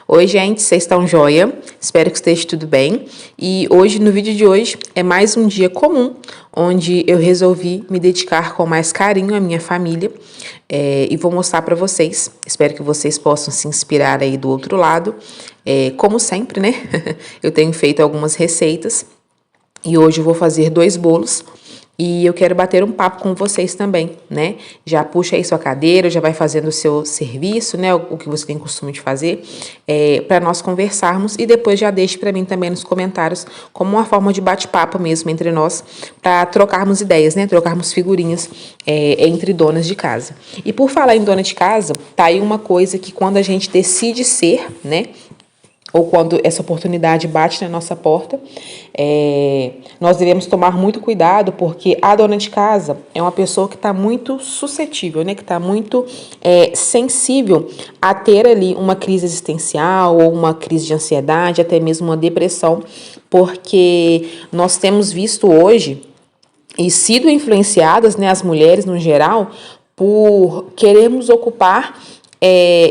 Oi, gente, vocês estão joia? Espero que esteja tudo bem. E hoje, no vídeo de hoje, é mais um dia comum, onde eu resolvi me dedicar com mais carinho à minha família. E vou mostrar para vocês. Espero que vocês possam se inspirar aí do outro lado. Como sempre, né? Eu tenho feito algumas receitas e hoje eu vou fazer 2 bolos. E eu quero bater um papo com vocês também, né? Já puxa aí sua cadeira, já vai fazendo o seu serviço, né? O que você tem costume de fazer, para nós conversarmos. E depois já deixe para mim também nos comentários, como uma forma de bate-papo mesmo entre nós, para trocarmos ideias, né? Trocarmos figurinhas entre donas de casa. E por falar em dona de casa, tá aí uma coisa que quando a gente decide ser, né? Ou quando essa oportunidade bate na nossa porta, nós devemos tomar muito cuidado, porque a dona de casa é uma pessoa que está muito suscetível, né? Que está muito sensível a ter ali uma crise existencial ou uma crise de ansiedade, até mesmo uma depressão, porque nós temos visto hoje e sido influenciadas, né, as mulheres no geral, por querermos ocupar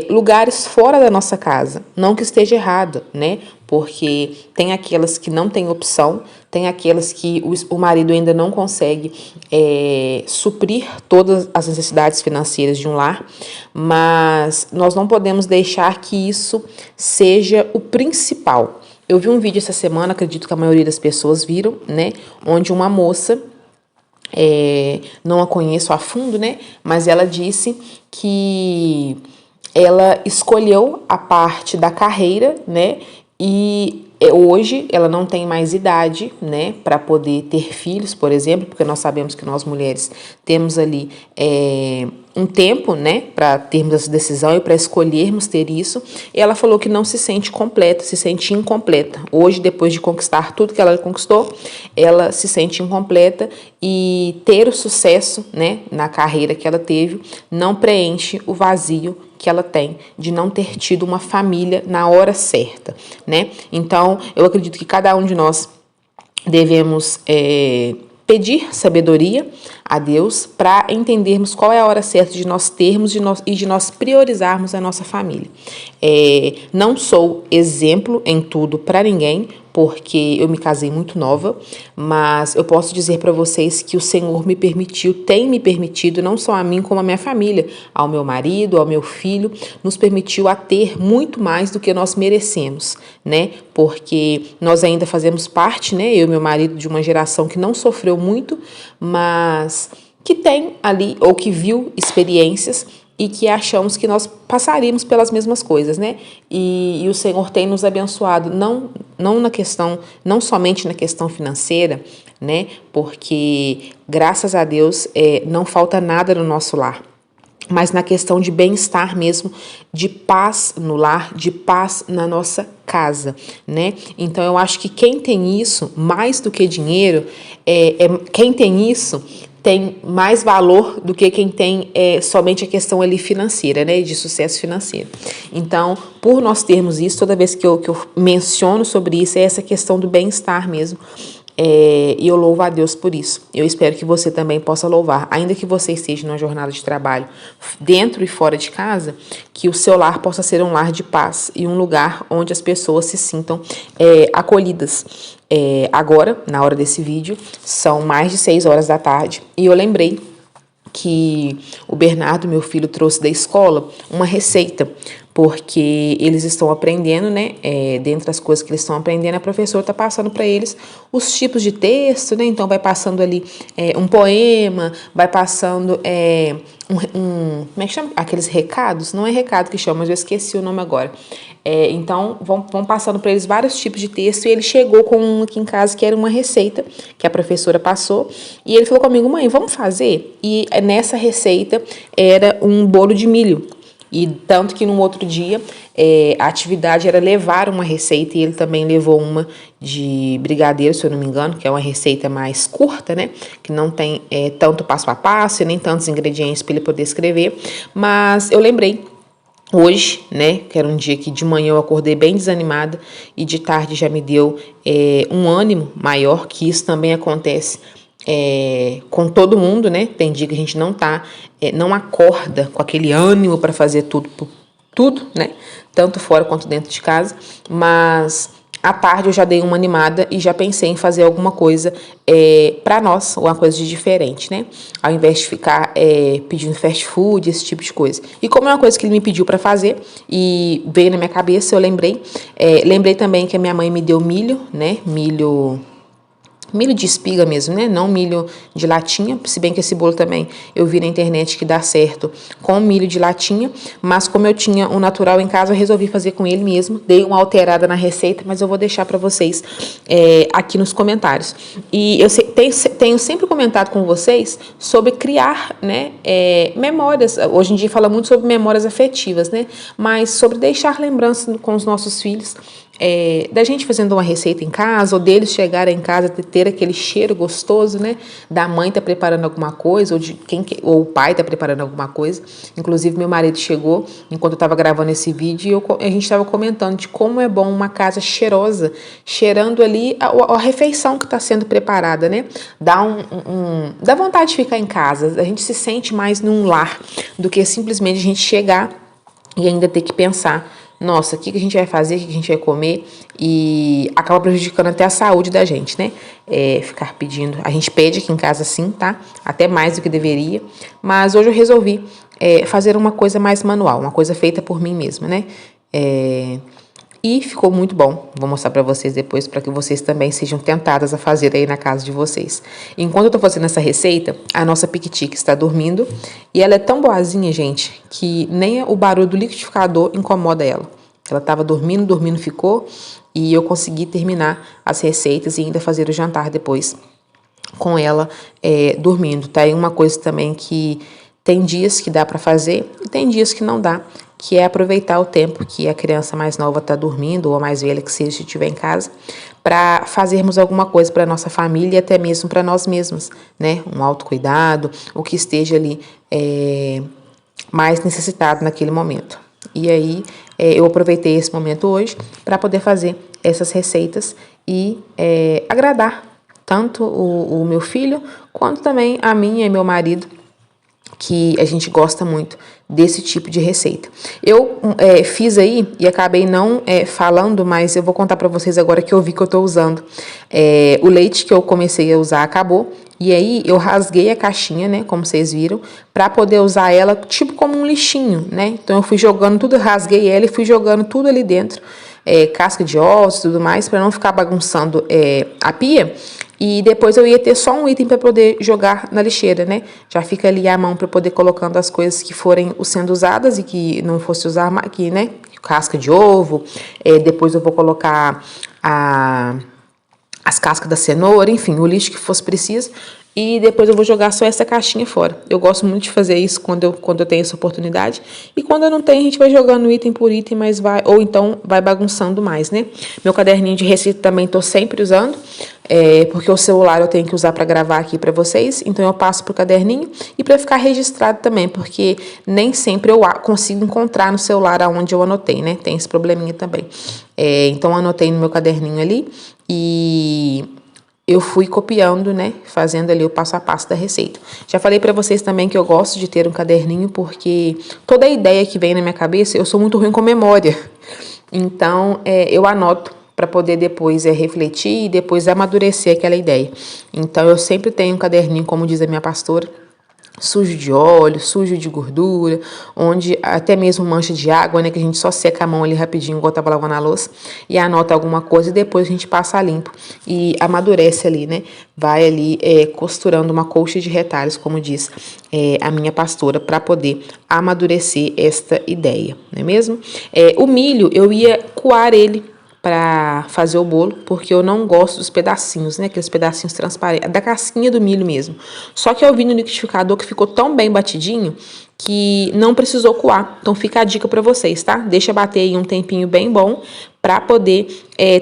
lugares fora da nossa casa. Não que esteja errado, né? Porque tem aquelas que não têm opção, tem aquelas que o marido ainda não consegue suprir todas as necessidades financeiras de um lar, mas nós não podemos deixar que isso seja o principal. Eu vi um vídeo essa semana, acredito que a maioria das pessoas viram, né? Onde uma moça, não a conheço a fundo, né? Mas ela disse que ela escolheu a parte da carreira, né? E hoje ela não tem mais idade, né, para poder ter filhos, por exemplo, porque nós sabemos que nós mulheres temos ali um tempo, né, para termos essa decisão e para escolhermos ter isso. E ela falou que não se sente completa, se sente incompleta. Hoje, depois de conquistar tudo que ela conquistou, ela se sente incompleta e ter o sucesso, né, na carreira que ela teve não preenche o vazio que ela tem de não ter tido uma família na hora certa, né? Então, eu acredito que cada um de nós devemos pedir sabedoria a Deus para entendermos qual é a hora certa de nós termos e de nós priorizarmos a nossa família. Não sou exemplo em tudo para ninguém, porque eu me casei muito nova, mas eu posso dizer para vocês que o Senhor me permitiu, tem me permitido, não só a mim como a minha família, ao meu marido, ao meu filho, nos permitiu a ter muito mais do que nós merecemos, né? Porque nós ainda fazemos parte, né, eu e meu marido, de uma geração que não sofreu muito, mas que tem ali, ou que viu experiências e que achamos que nós passaríamos pelas mesmas coisas, né? E o Senhor tem nos abençoado, não somente na questão financeira, né? Porque, graças a Deus, não falta nada no nosso lar, mas na questão de bem-estar mesmo, de paz no lar, de paz na nossa casa, né? Então, eu acho que quem tem isso, mais do que dinheiro, quem tem isso tem mais valor do que quem tem somente a questão ali financeira, né, de sucesso financeiro. Então, por nós termos isso, toda vez que eu menciono sobre isso, é essa questão do bem-estar mesmo. E eu louvo a Deus por isso. Eu espero que você também possa louvar, ainda que você esteja numa jornada de trabalho dentro e fora de casa, que o seu lar possa ser um lar de paz e um lugar onde as pessoas se sintam acolhidas. Agora, na hora desse vídeo, são mais de 6 horas da tarde e eu lembrei que o Bernardo, meu filho, trouxe da escola uma receita, porque eles estão aprendendo, né? Dentre as coisas que eles estão aprendendo, a professora está passando para eles os tipos de texto, né? Então, vai passando ali um poema, vai passando como é que chama? Aqueles recados? Não é recado que chama, mas eu esqueci o nome agora. Então, vão passando para eles vários tipos de texto e ele chegou com um aqui em casa que era uma receita que a professora passou e ele falou comigo, mãe, vamos fazer? E nessa receita era um bolo de milho. E tanto que no outro dia a atividade era levar uma receita e ele também levou uma de brigadeiro, se eu não me engano, que é uma receita mais curta, né? Que não tem tanto passo a passo e nem tantos ingredientes para ele poder escrever. Mas eu lembrei hoje, né, que era um dia que de manhã eu acordei bem desanimada e de tarde já me deu um ânimo maior, que isso também acontece com todo mundo, né? Tem dia que a gente não acorda com aquele ânimo para fazer tudo, né? tanto fora quanto dentro de casa, mas à tarde eu já dei uma animada e já pensei em fazer alguma coisa para nós, uma coisa de diferente, né? Ao invés de ficar pedindo fast food, esse tipo de coisa. E como é uma coisa que ele me pediu para fazer e veio na minha cabeça, eu lembrei. Lembrei também que a minha mãe me deu milho, né? Milho de espiga mesmo, né? Não milho de latinha, se bem que esse bolo também eu vi na internet que dá certo com milho de latinha, mas como eu tinha um natural em casa, eu resolvi fazer com ele mesmo. Dei uma alterada na receita, mas eu vou deixar para vocês aqui nos comentários. E eu tenho sempre comentado com vocês sobre criar, né, memórias. Hoje em dia fala muito sobre memórias afetivas, né? Mas sobre deixar lembranças com os nossos filhos. Da gente fazendo uma receita em casa, ou deles chegarem em casa e ter aquele cheiro gostoso, né? Da mãe tá preparando alguma coisa, ou o pai tá preparando alguma coisa. Inclusive, meu marido chegou enquanto eu tava gravando esse vídeo e a gente tava comentando de como é bom uma casa cheirosa, cheirando ali a refeição que está sendo preparada, né? Dá vontade de ficar em casa, a gente se sente mais num lar do que simplesmente a gente chegar e ainda ter que pensar, nossa, o que a gente vai fazer, o que a gente vai comer, e acaba prejudicando até a saúde da gente, né? Ficar pedindo, a gente pede aqui em casa sim, tá? Até mais do que deveria, mas hoje eu resolvi fazer uma coisa mais manual, uma coisa feita por mim mesma, né? E ficou muito bom. Vou mostrar para vocês depois, para que vocês também sejam tentadas a fazer aí na casa de vocês. Enquanto eu tô fazendo essa receita, a nossa piquitica está dormindo. E ela é tão boazinha, gente, que nem o barulho do liquidificador incomoda ela. Ela estava dormindo, ficou. E eu consegui terminar as receitas e ainda fazer o jantar depois com ela dormindo. Tá aí uma coisa também que tem dias que dá para fazer e tem dias que não dá, que é aproveitar o tempo que a criança mais nova está dormindo, ou a mais velha que seja, se estiver em casa, para fazermos alguma coisa para a nossa família e até mesmo para nós mesmos, né? Um autocuidado, o que esteja ali mais necessitado naquele momento. E aí, eu aproveitei esse momento hoje para poder fazer essas receitas e agradar tanto o meu filho, quanto também a mim e meu marido, que a gente gosta muito desse tipo de receita. Eu fiz aí e acabei não falando, mas eu vou contar para vocês agora que eu vi que eu tô usando. O leite que eu comecei a usar acabou, e aí eu rasguei a caixinha, né, como vocês viram, para poder usar ela tipo como um lixinho, né? Então eu fui jogando tudo, rasguei ela e fui jogando tudo ali dentro, casca de ovos e tudo mais, para não ficar bagunçando a pia. E depois eu ia ter só um item para poder jogar na lixeira, né? Já fica ali à mão para poder colocando as coisas que forem sendo usadas e que não fosse usar aqui, né? Casca de ovo, depois eu vou colocar as cascas da cenoura, enfim, o lixo que fosse preciso. E depois eu vou jogar só essa caixinha fora. Eu gosto muito de fazer isso quando eu tenho essa oportunidade. E quando eu não tenho, a gente vai jogando item por item, mas ou então vai bagunçando mais, né? Meu caderninho de receita também tô sempre usando, porque o celular eu tenho que usar para gravar aqui para vocês. Então eu passo pro caderninho e para ficar registrado também, porque nem sempre eu consigo encontrar no celular aonde eu anotei, né? Tem esse probleminha também. Então eu anotei no meu caderninho ali e eu fui copiando, né, fazendo ali o passo a passo da receita. Já falei para vocês também que eu gosto de ter um caderninho, porque toda ideia que vem na minha cabeça, eu sou muito ruim com memória. Então, eu anoto para poder depois refletir e depois amadurecer aquela ideia. Então, eu sempre tenho um caderninho, como diz a minha pastora, sujo de óleo, sujo de gordura, onde até mesmo mancha de água, né, que a gente só seca a mão ali rapidinho enquanto tava lavando a louça e anota alguma coisa e depois a gente passa a limpo e amadurece ali, né, vai ali costurando uma colcha de retalhos, como diz a minha pastora, para poder amadurecer esta ideia, não é mesmo? O milho, eu ia coar ele para fazer o bolo, porque eu não gosto dos pedacinhos, né? Aqueles pedacinhos transparentes, da casquinha do milho mesmo. Só que eu vi no liquidificador que ficou tão bem batidinho que não precisou coar. Então fica a dica para vocês, tá? Deixa bater aí um tempinho bem bom para poder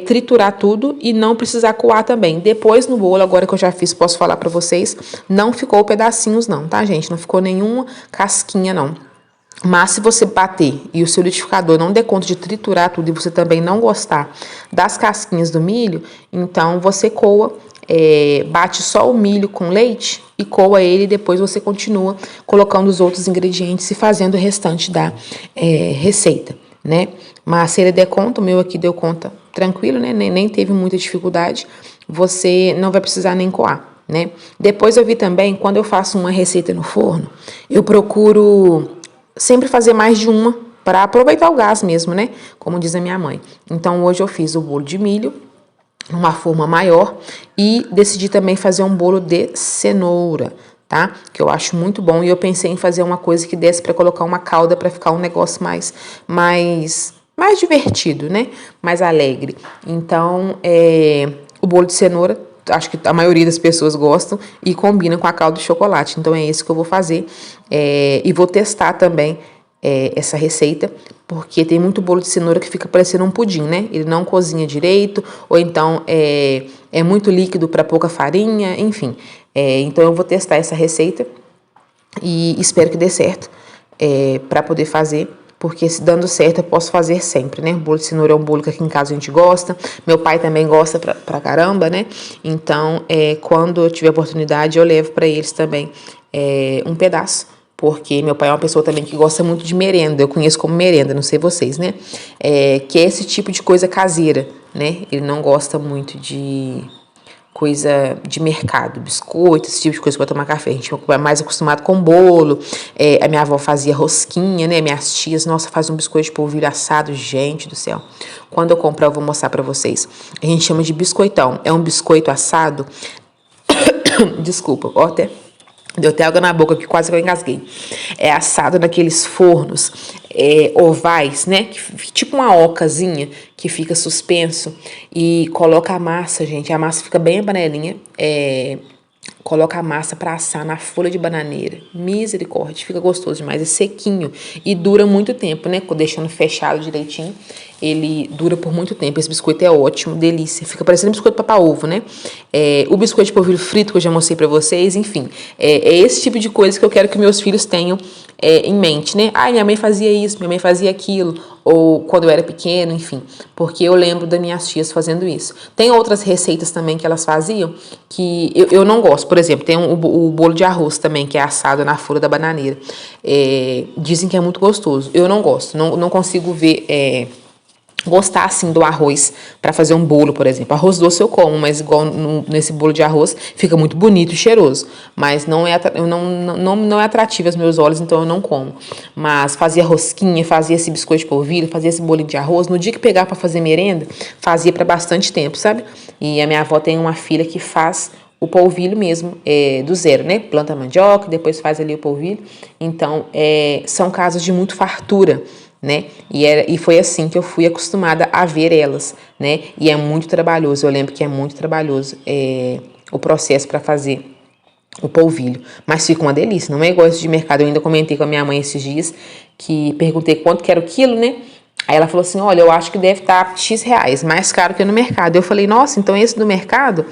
triturar tudo e não precisar coar também. Depois no bolo, agora que eu já fiz, posso falar para vocês, não ficou pedacinhos não, tá, gente? Não ficou nenhuma casquinha não. Mas se você bater e o seu liquidificador não der conta de triturar tudo e você também não gostar das casquinhas do milho, então você coa, bate só o milho com leite e coa ele e depois você continua colocando os outros ingredientes e fazendo o restante da receita. né? Mas se ele der conta, o meu aqui deu conta tranquilo, né? Nem teve muita dificuldade. Você não vai precisar nem coar, né? Depois eu vi também, quando eu faço uma receita no forno, eu procuro sempre fazer mais de uma para aproveitar o gás mesmo, né? Como diz a minha mãe. Então hoje eu fiz o bolo de milho, uma forma maior, e decidi também fazer um bolo de cenoura, tá? Que eu acho muito bom, e eu pensei em fazer uma coisa que desse para colocar uma calda para ficar um negócio mais divertido, né? Mais alegre. Então, o bolo de cenoura, acho que a maioria das pessoas gostam e combina com a calda de chocolate. Então, é esse que eu vou fazer. E vou testar também essa receita, porque tem muito bolo de cenoura que fica parecendo um pudim, né? Ele não cozinha direito, ou então é muito líquido para pouca farinha, enfim. Então eu vou testar essa receita e espero que dê certo para poder fazer, porque se dando certo eu posso fazer sempre, né? O bolo de cenoura é um bolo que aqui em casa a gente gosta, meu pai também gosta pra caramba, né? Então, quando eu tiver oportunidade, eu levo para eles também um pedaço, porque meu pai é uma pessoa também que gosta muito de merenda, eu conheço como merenda, não sei vocês, né? Que é esse tipo de coisa caseira, né? Ele não gosta muito de coisa de mercado, biscoito, esse tipo de coisa para tomar café. A gente é mais acostumado com bolo. A minha avó fazia rosquinha, né? Minhas tias, nossa, faz um biscoito de polvilho assado, gente do céu. Quando eu comprar, eu vou mostrar para vocês. A gente chama de biscoitão. É um biscoito assado. Desculpa, ó, deu até água na boca que quase que eu engasguei. É assado naqueles fornos ovais, né? Tipo uma ocazinha que fica suspenso. E coloca a massa, gente. A massa fica bem a panelinha. Coloca a massa para assar na folha de bananeira. Misericórdia, fica gostoso demais. É sequinho e dura muito tempo, né? Deixando fechado direitinho, ele dura por muito tempo. Esse biscoito é ótimo, delícia. Fica parecendo um biscoito papa-ovo, né? O biscoito de polvilho frito que eu já mostrei para vocês, enfim. É esse tipo de coisa que eu quero que meus filhos tenham em mente, né? Minha mãe fazia isso, minha mãe fazia aquilo, ou quando eu era pequeno, enfim, porque eu lembro das minhas tias fazendo isso. Tem outras receitas também que elas faziam que eu não gosto. Por exemplo, tem o bolo de arroz também, que é assado na folha da bananeira. Dizem que é muito gostoso. Eu não gosto, não consigo ver gostar assim do arroz para fazer um bolo, por exemplo. Arroz doce eu como, mas igual nesse bolo de arroz fica muito bonito e cheiroso, mas não é atrativo aos meus olhos, então eu não como. Mas fazia rosquinha, fazia esse biscoito de polvilho, fazia esse bolinho de arroz. No dia que pegar para fazer merenda, fazia para bastante tempo, sabe? E a minha avó tem uma filha que faz o polvilho mesmo, do zero, né? Planta mandioca, depois faz ali o polvilho. Então, são casos de muito fartura, né? E foi assim que eu fui acostumada a ver elas, né? E é muito trabalhoso, eu lembro que é muito trabalhoso o processo para fazer o polvilho, mas fica uma delícia, não é igual esse de mercado. Eu ainda comentei com a minha mãe esses dias, que perguntei quanto que era o quilo, né? Aí ela falou assim, olha, eu acho que deve estar X reais, mais caro que no mercado. Eu falei, nossa, então esse do mercado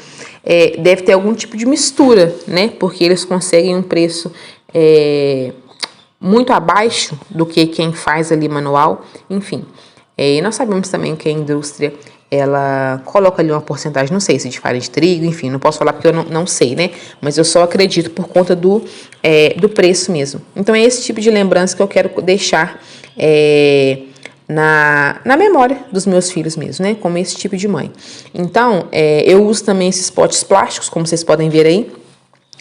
deve ter algum tipo de mistura, né? Porque eles conseguem um preço muito abaixo do que quem faz ali manual, enfim. E nós sabemos também que a indústria, ela coloca ali uma porcentagem, não sei se de farinha de trigo, enfim, não posso falar porque eu não sei, né? Mas eu só acredito por conta do preço mesmo. Então é esse tipo de lembrança que eu quero deixar na memória dos meus filhos mesmo, né? Como esse tipo de mãe. Então, eu uso também esses potes plásticos, como vocês podem ver aí,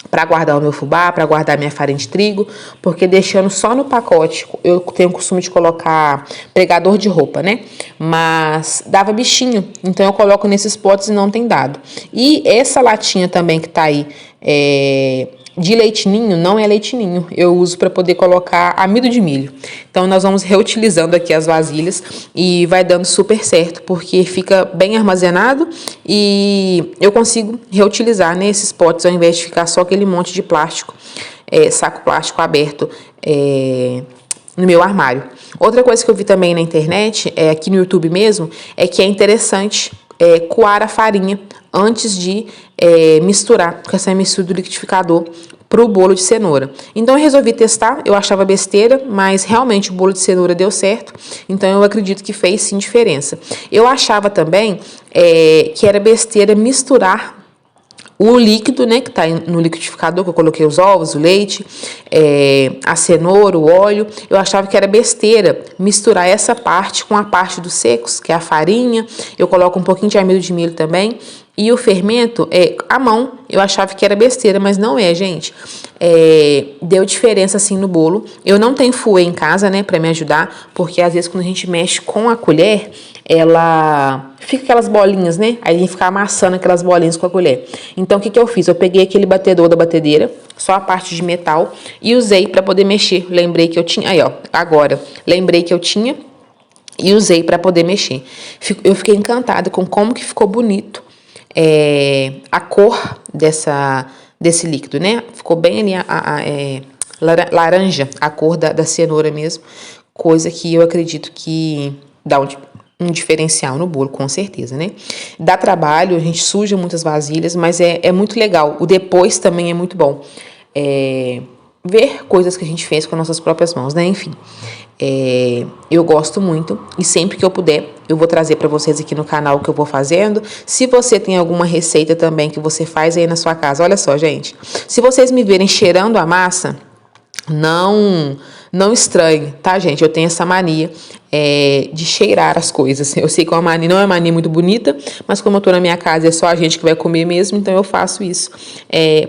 para guardar o meu fubá, para guardar a minha farinha de trigo, porque deixando só no pacote, eu tenho o costume de colocar pregador de roupa, né? Mas dava bichinho, então eu coloco nesses potes e não tem dado. E essa latinha também que tá aí, de leite ninho, não é leite ninho, eu uso para poder colocar amido de milho. Então nós vamos reutilizando aqui as vasilhas e vai dando super certo, porque fica bem armazenado e eu consigo reutilizar nesses potes ao invés de ficar só aquele monte de plástico, saco plástico aberto no meu armário. Outra coisa que eu vi também na internet, aqui no YouTube mesmo, é que é interessante coar a farinha antes de misturar com essa mistura do liquidificador para o bolo de cenoura. Então eu resolvi testar, eu achava besteira, mas realmente o bolo de cenoura deu certo, então eu acredito que fez sim diferença. Eu achava também que era besteira misturar o líquido, né, que tá no liquidificador, que eu coloquei os ovos, o leite, a cenoura, o óleo. Eu achava que era besteira misturar essa parte com a parte dos secos, que é a farinha. Eu coloco um pouquinho de amido de milho também. E o fermento, a mão, eu achava que era besteira, mas não é, gente. Deu diferença, assim, no bolo. Eu não tenho fouet em casa, né, pra me ajudar, porque às vezes quando a gente mexe com a colher, ela fica aquelas bolinhas, né? Aí a gente fica amassando aquelas bolinhas com a colher. Então, o que eu fiz? Eu peguei aquele batedor da batedeira, só a parte de metal, e usei pra poder mexer. Lembrei que eu tinha... Aí, ó, agora. Lembrei que eu tinha e usei pra poder mexer. Eu fiquei encantada com como que ficou bonito a cor desse líquido, né? Ficou bem ali laranja, a cor da cenoura mesmo, coisa que eu acredito que dá um diferencial no bolo, com certeza, né? Dá trabalho, a gente suja muitas vasilhas, mas é muito legal. O depois também é muito bom. Ver coisas que a gente fez com nossas próprias mãos, né? Enfim, eu gosto muito e sempre que eu puder, eu vou trazer para vocês aqui no canal o que eu vou fazendo. Se você tem alguma receita também que você faz aí na sua casa, olha só, gente. Se vocês me verem cheirando a massa, não estranhe, tá, gente? Eu tenho essa mania de cheirar as coisas. Eu sei que não é uma mania muito bonita, mas como eu tô na minha casa, é só a gente que vai comer mesmo, então eu faço isso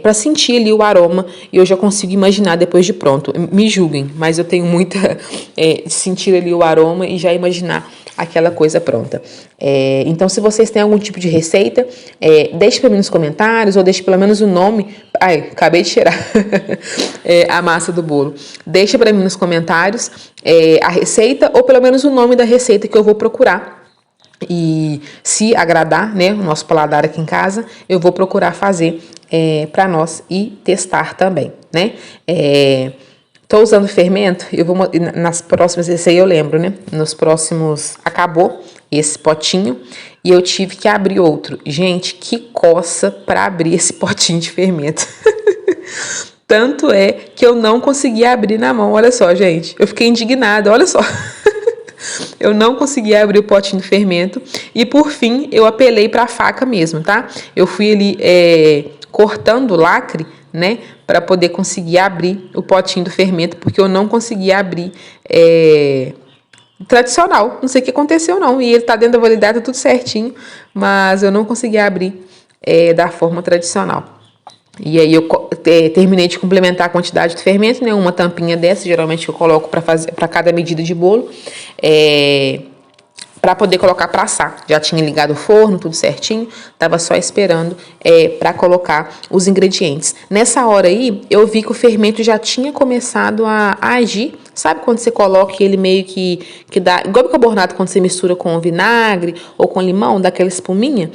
para sentir ali o aroma e eu já consigo imaginar depois de pronto. Me julguem, mas eu tenho muita de sentir ali o aroma e já imaginar aquela coisa pronta. Então, se vocês têm algum tipo de receita, deixe para mim nos comentários ou deixe pelo menos o nome. Ai, acabei de cheirar a massa do bolo. Deixa para mim nos comentários a receita ou pelo menos o nome da receita que eu vou procurar. E se agradar, né, o nosso paladar aqui em casa, eu vou procurar fazer para nós e testar também, né? Tô usando fermento, eu vou nas próximas, esse aí eu lembro, né? Nos próximos, acabou esse potinho e eu tive que abrir outro. Gente, que coça para abrir esse potinho de fermento. Tanto é que eu não consegui abrir na mão, olha só, gente. Eu fiquei indignada, olha só. Eu não consegui abrir o potinho de fermento e por fim eu apelei para a faca mesmo, tá? Eu fui ali cortando o lacre, né, para poder conseguir abrir o potinho do fermento, porque eu não consegui abrir tradicional, não sei o que aconteceu não, e ele tá dentro da validade, tá tudo certinho, mas eu não consegui abrir da forma tradicional. E aí eu terminei de complementar a quantidade de fermento, né, uma tampinha dessa, geralmente eu coloco para cada medida de bolo, para poder colocar para assar. Já tinha ligado o forno, tudo certinho, tava só esperando para colocar os ingredientes. Nessa hora aí, eu vi que o fermento já tinha começado a agir. Sabe quando você coloca ele meio que dá... Igual o bicarbonato, quando você mistura com vinagre ou com limão, dá aquela espuminha.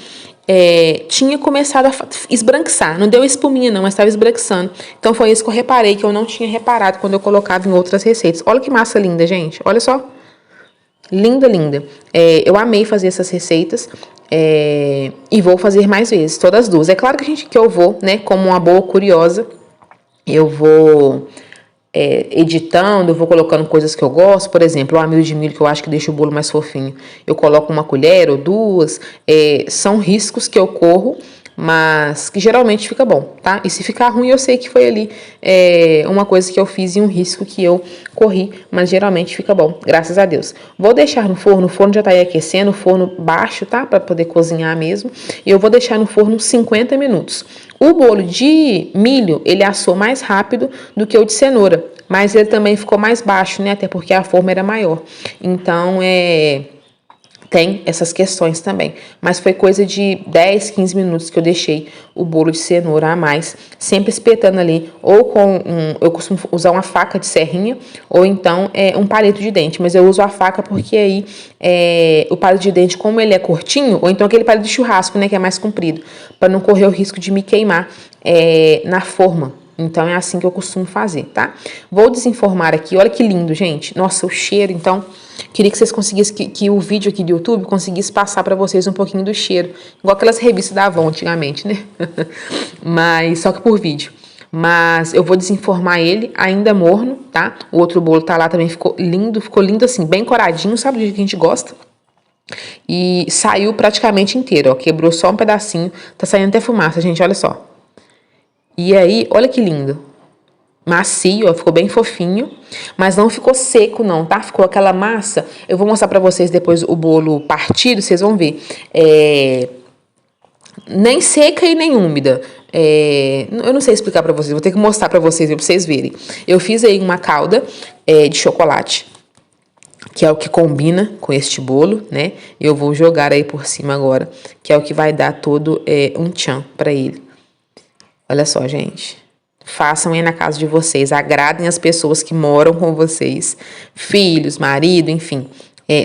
Tinha começado a esbranquiçar. Não deu espuminha não, mas estava esbranquiçando. Então foi isso que eu reparei, que eu não tinha reparado quando eu colocava em outras receitas. Olha que massa linda, gente. Olha só. Linda, linda. Eu amei fazer essas receitas e vou fazer mais vezes, todas duas. É claro que eu vou, né, como uma boa curiosa, eu vou editando, eu vou colocando coisas que eu gosto, por exemplo, o amido de milho que eu acho que deixa o bolo mais fofinho. Eu coloco uma colher ou duas, são riscos que eu corro, mas que geralmente fica bom, tá? E se ficar ruim, eu sei que foi ali uma coisa que eu fiz e um risco que eu corri, mas geralmente fica bom, graças a Deus. Vou deixar no forno, o forno já tá aí aquecendo, o forno baixo, tá? Pra poder cozinhar mesmo. E eu vou deixar no forno uns 50 minutos. O bolo de milho, ele assou mais rápido do que o de cenoura, mas ele também ficou mais baixo, né? Até porque a forma era maior. Então, tem essas questões também. Mas foi coisa de 10, 15 minutos que eu deixei o bolo de cenoura a mais, sempre espetando ali, ou eu costumo usar uma faca de serrinha, ou então um palito de dente, mas eu uso a faca porque aí o palito de dente, como ele é curtinho, ou então aquele palito de churrasco, né, que é mais comprido, para não correr o risco de me queimar na forma. Então, é assim que eu costumo fazer, tá? Vou desenformar aqui. Olha que lindo, gente. Nossa, o cheiro, então... Queria que vocês conseguissem, que o vídeo aqui do YouTube conseguisse passar para vocês um pouquinho do cheiro. Igual aquelas revistas da Avon antigamente, né? Mas, só que por vídeo. Mas eu vou desenformar ele, ainda morno, tá? O outro bolo tá lá também, ficou lindo assim, bem coradinho, sabe do jeito que a gente gosta? E saiu praticamente inteiro, ó. Quebrou só um pedacinho. Tá saindo até fumaça, gente, olha só. E aí, olha que lindo. Macio, ó, ficou bem fofinho, mas não ficou seco não, tá? Ficou aquela massa. Eu vou mostrar pra vocês depois o bolo partido, vocês vão ver. Nem seca e nem úmida. Eu não sei explicar pra vocês, vou ter que mostrar pra vocês verem. Eu fiz aí uma calda de chocolate, que é o que combina com este bolo, né? Eu vou jogar aí por cima agora, que é o que vai dar todo um tchan pra ele. Olha só, gente. Façam aí na casa de vocês, agradem as pessoas que moram com vocês, filhos, marido, enfim,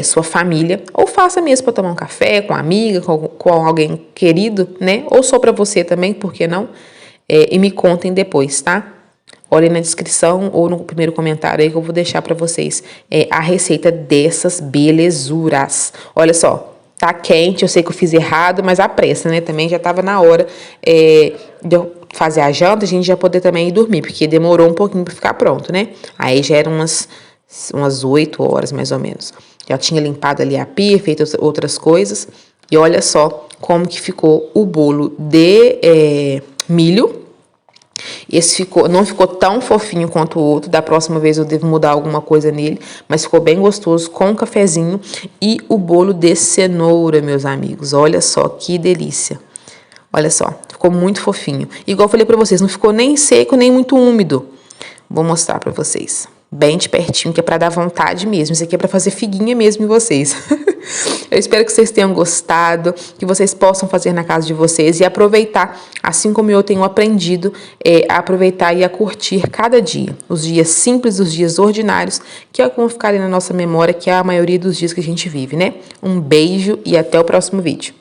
sua família, ou faça mesmo para tomar um café com uma amiga, com alguém querido, né? Ou só para você também, por que não? E me contem depois, tá? Olhem na descrição ou no primeiro comentário aí que eu vou deixar para vocês a receita dessas belezuras. Olha só. Tá quente, eu sei que eu fiz errado, mas a pressa, né? Também já tava na hora de eu fazer a janta, a gente já poder também ir dormir, porque demorou um pouquinho para ficar pronto, né? Aí já eram umas 8 horas, mais ou menos. Já tinha limpado ali a pia, feito outras coisas. E olha só como que ficou o bolo de milho. Esse não ficou tão fofinho quanto o outro. Da próxima vez eu devo mudar alguma coisa nele. Mas ficou bem gostoso com um cafezinho. E o bolo de cenoura, meus amigos. Olha só que delícia. Olha só, ficou muito fofinho. Igual eu falei pra vocês, não ficou nem seco, nem muito úmido. Vou mostrar pra vocês. Bem de pertinho, que é pra dar vontade mesmo. Isso aqui é pra fazer figuinha mesmo em vocês. Eu espero que vocês tenham gostado, que vocês possam fazer na casa de vocês e aproveitar, assim como eu tenho aprendido, a aproveitar e a curtir cada dia. Os dias simples, os dias ordinários, que é o que vão ficar ali na nossa memória, que é a maioria dos dias que a gente vive, né? Um beijo e até o próximo vídeo.